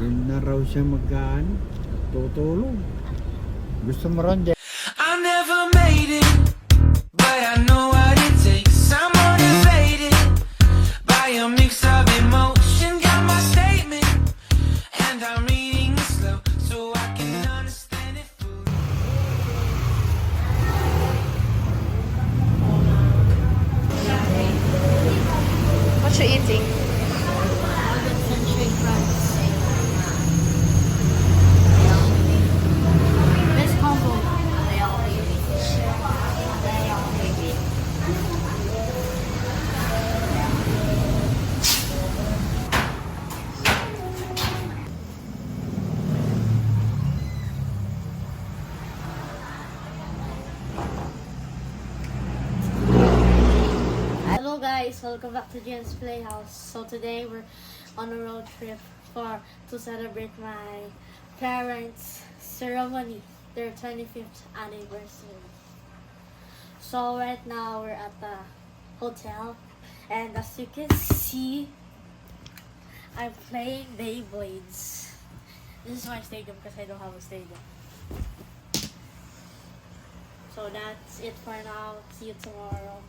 Hindi na raw siya tutulog. Gusto mo ron, I never made it, but I know what it takes. I'm motivated by a mix of emotion. Got my statement, and I'm reading it slow so I can understand it fully. What you eating? Best combo. Hello guys, welcome back to Jen's Playhouse. So today we're on a road trip to celebrate my parents' ceremony, their 25th anniversary. So right now we're at the hotel, and as you can see, I'm playing Beyblades. This is my stadium because I don't have a stadium. So that's it for now. See you tomorrow.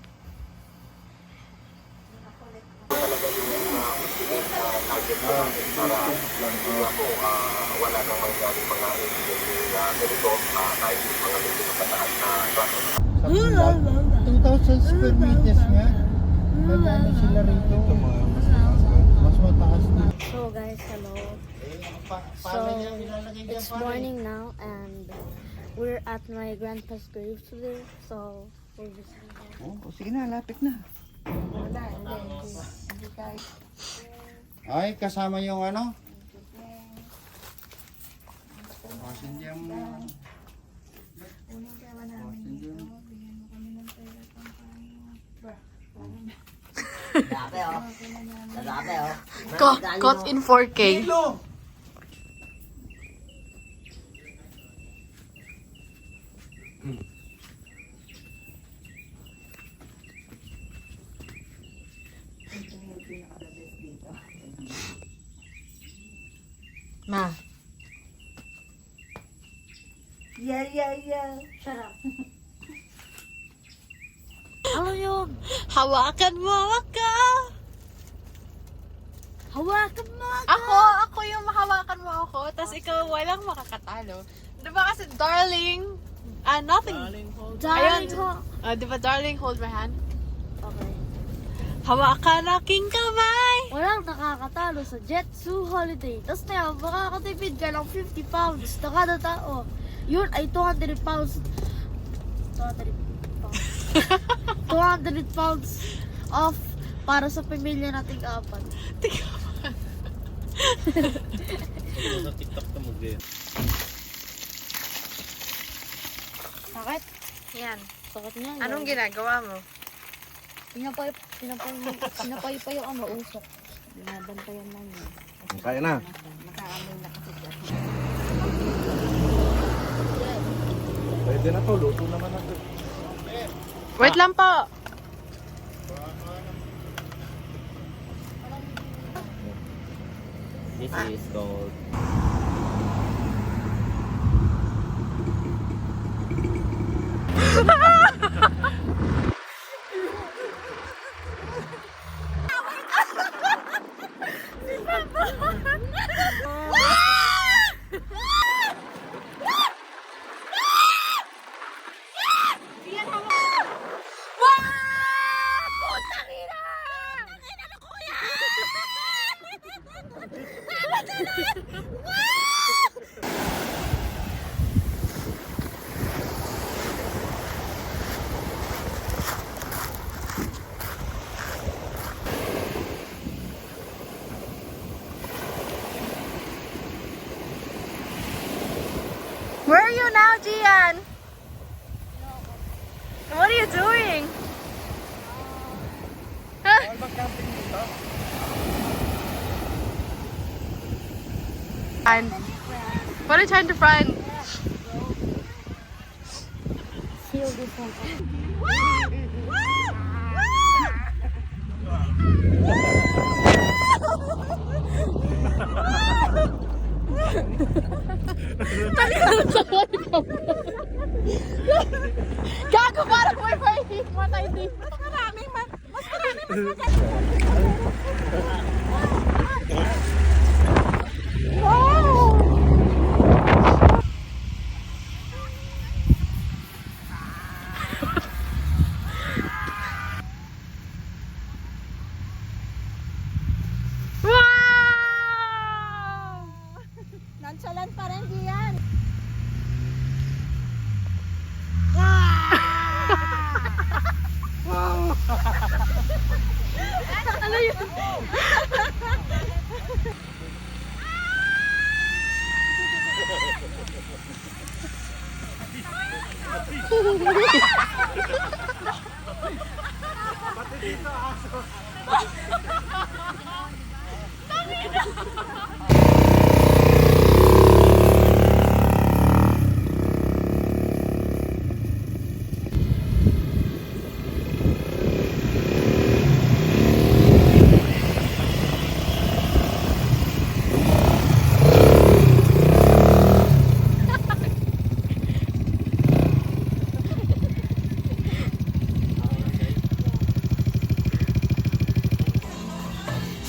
Sa 2,000 square meters nga. Nagano sila rito. Mas mataas na. So guys, hello. So it's morning now, and we're at my grandpa's grave today. So we're just Sige na, lapit na. Ay, kasama yung ano? Sindihan mo. Caught in 4K. Ma. shut up. Ano yun? Hawakan mo ako! Hawakan mo Ako yung mahawakan mo ako, tas ikaw walang makakatalo. Diba kasi darling, nothing. Darling Ayun. ho. Diba darling, hold my hand? Okay. Hawakan aking kamay! Walang nakakatalo sa Jetsu Holiday. Tapos na yan, makakatipid ka ng 50 pounds na kada tao. Yun ay 200 pounds. 200 pounds. 200 pounds off para sa pamilya nating apat. Sa TikTok na mo din. Sakit? Yan. Sakit niya. Anong ginagawa mo? Pinapay pa yung ano, usok. Binabantayan lang yun. Kaya na. Pwede na to, luto naman na to. Wait lang po. This is called Where are you now, Gian? What are you doing? And what are you trying to find? Feel this one. Gago, parang may matay dito. Mas maraming maganda. Wow! Wow! Nonchalant pa rin diyan. Ano yun?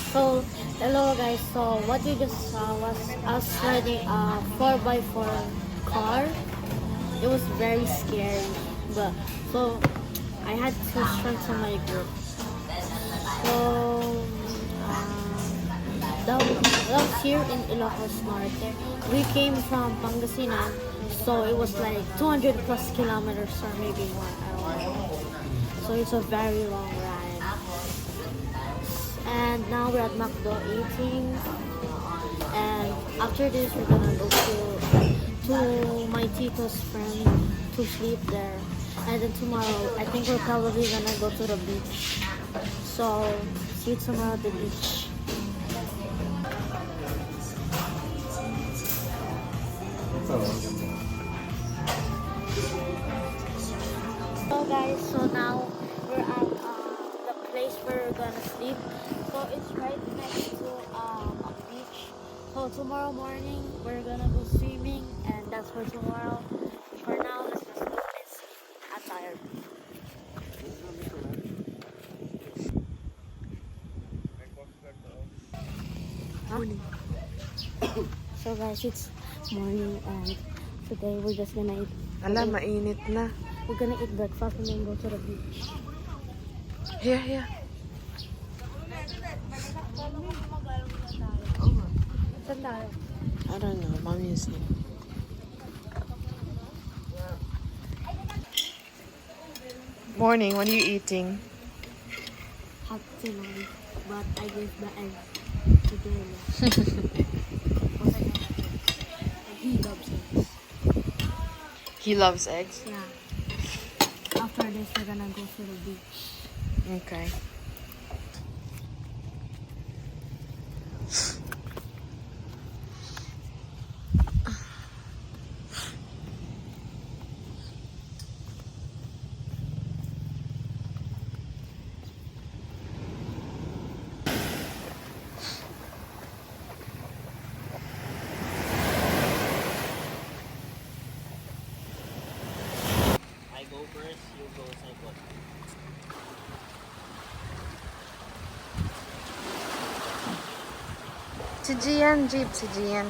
So, hello guys. So, what you just saw was us riding a 4x4 car. It was very scary, but so I had to strengthen my group. So, that was here in Ilocos Norte. We came from Pangasinan, so it was like 200 plus kilometers or maybe more. I don't know. So it's a very long ride. And now we're at McDo eating, and after this we're gonna go to my Tito's friend to sleep there, and then tomorrow I think we're probably gonna go to the beach. So see you tomorrow at the beach. So guys, so now we're at the place where we're gonna sleep. So it's right next to a beach. So tomorrow morning we're gonna go swimming, and that's for tomorrow. For now, let's just go and sleep. I'm tired. So guys, it's morning, and today we're just gonna eat. Ala, mainit na. We're gonna eat breakfast and then go to the beach. Here, here. Saan tayo? I don't know. Mommy is new. Morning, what are you eating? Hot tamale, but I gave the egg to Daniel. He loves eggs. He loves eggs. Yeah. After this, we're gonna go to the beach. Okay. I go first, you go second. Si Gian, jeep, si Gian.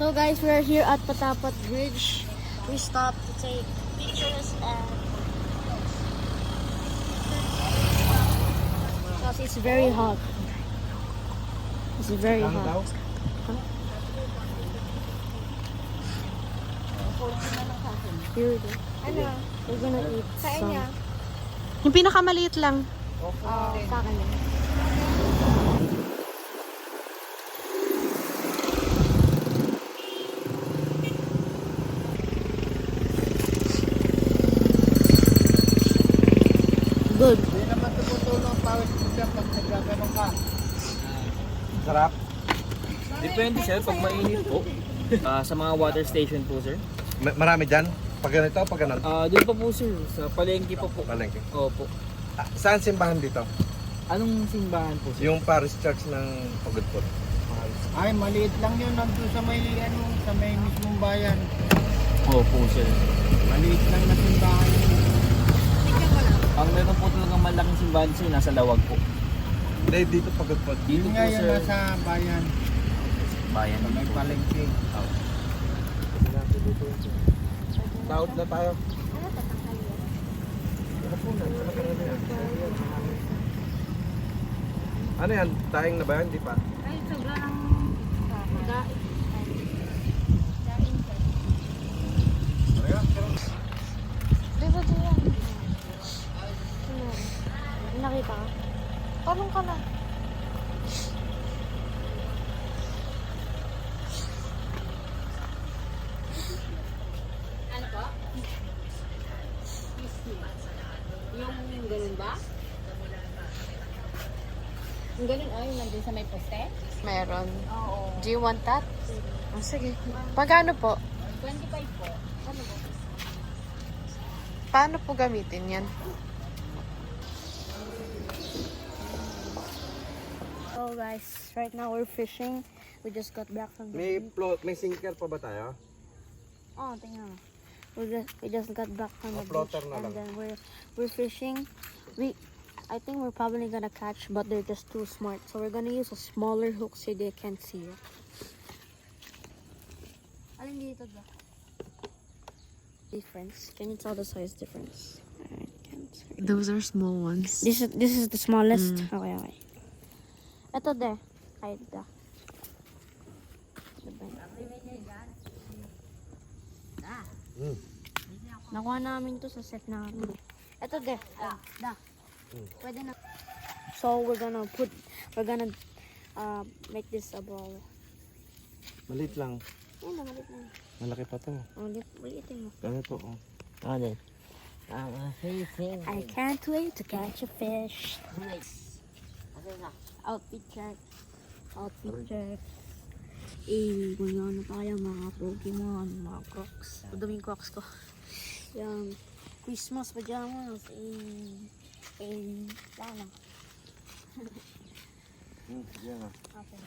So guys, we're here at Patapat Bridge. We stopped to take pictures and because it's very hot. It's very hot. Here we go. Ano? We're gonna eat Saan some. niya? Yung pinakamaliit lang. Sa akin din. Good. Hindi naman tumutulong pawis mo siya pag nagkakaroon ka. Sarap. Depende sir, pag mainit po. Sa mga water station po sir. Marami dyan? Pag ganito, pag ganun? Doon pa po sir, sa palengke pa po. Palengke. Opo. Saan simbahan dito? Anong simbahan po sir? Yung Parish Church ng Pagudpod. Ay, maliit lang yun. Nandun sa may, sa may mismong bayan. Opo, sir. Maliit lang na simbahan yun. Ang meron po talagang malaking simbahan, sir, nasa Lawag po. Hindi, dito pagkagpag. Dito Yun po, nga yun, sir. nasa bayan. Bayan. Sa may palengke. Taot na tayo. Ano yan? Tayang na ba yan? Di pa? Ay, sobrang daing. Di ba diyan? Nakita ka? Tanong ka na. Ano po? Yung ganun ba? Yung ganun, ay, nandun sa may poste? Meron. Oo. Do you want that? Oh, sige. Pagano po? 25 po. Ano po? Paano po gamitin yan? Oh guys, right now we're fishing. We just got back from the May beach. may sinker pa ba tayo? Oh, tingnan mo. We just got back from the beach floater na and lang. then we're fishing. I think we're probably gonna catch, but they're just too smart. So we're gonna use a smaller hook so they can't see it. Alin dito ba? Difference. Can you tell the size difference? I can't. Those are small ones. This is the smallest. Okay, okay. Ito de. Ay, da. Nakuha namin to sa set namin. Ito de. Da. Pwede na. So we're gonna make this a ball. Malit lang. Ayun na, malit na. Malaki pa to. Oh, ulitin mo. Ganito oh. Ano? I can't wait to catch a fish. Outfit check. Outfit check. Kung ano pa kaya mga Pokemon, mga Crocs. Madaming Crocs ko. Yung Christmas pajamas. Lala. Yan ah. Okay.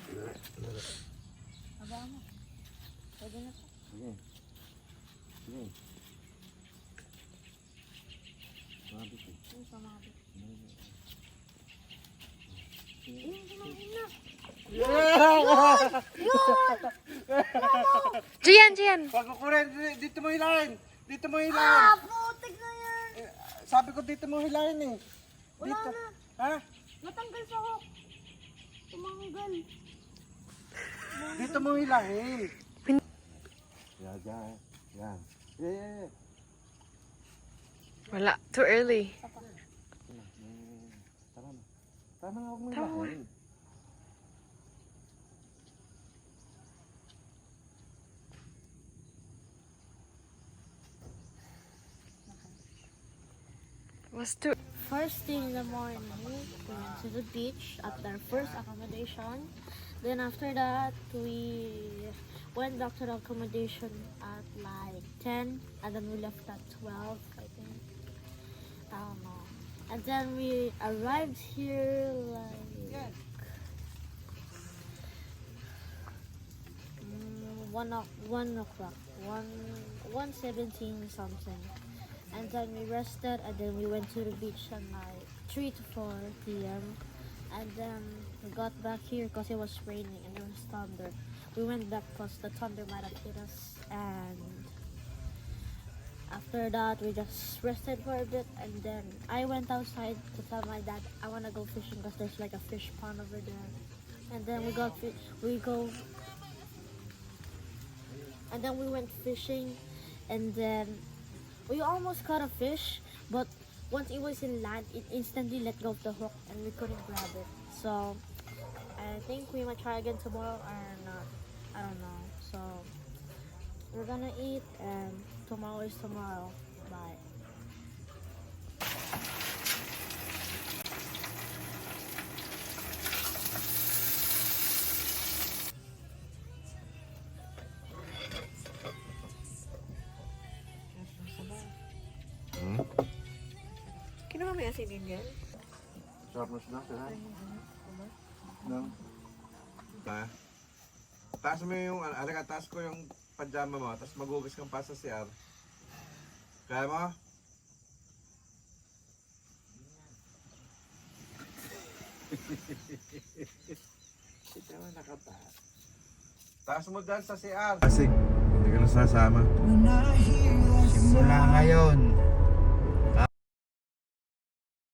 Aba mo. Pwede na to. Sige. Sige. Mabit eh. Yung sumabit. Ayun, sumahin na. Jian! Wag ko kuren, dito mo hilahin. Dito mo hilahin. Putik na yan. Sabi ko dito mo hilahin eh. Wala Dito. na. Ha? Natanggal sa hook. Tumanggal. Dito mo hilahin. Yan, yan. Yan. Yeah. Wala. Too early. Tama na. Tama na, huwag mo Tama. hilahin. Was too... First thing in the morning, we went to the beach at our first accommodation. Then after that, we went back to the accommodation at like 10, and then we left at 12, I think. I don't know. And then we arrived here like 1 o'clock, 1:17 something. And then we rested, and then we went to the beach at like 3 to 4 p.m. And then we got back here because it was raining and there was thunder. We went back because the thunder might have hit us. And after that, we just rested for a bit. And then I went outside to tell my dad I want to go fishing because there's like a fish pond over there. And then we went fishing, and then we almost caught a fish, but once it was in land, it instantly let go of the hook and we couldn't grab it. So I think we might try again tomorrow or not. I don't know. So we're gonna eat, and tomorrow is tomorrow. Bye. Kinuha mo yung asin yan? Sarap na sila, sila. No? Ha? Taas mo yung, taas ko yung pajama mo, tapos magugas kang pa sa CR. Kaya mo? Ito naman nakataas. Taas mo dyan sa CR. Kasi, hindi ka nasasama. Simula ngayon,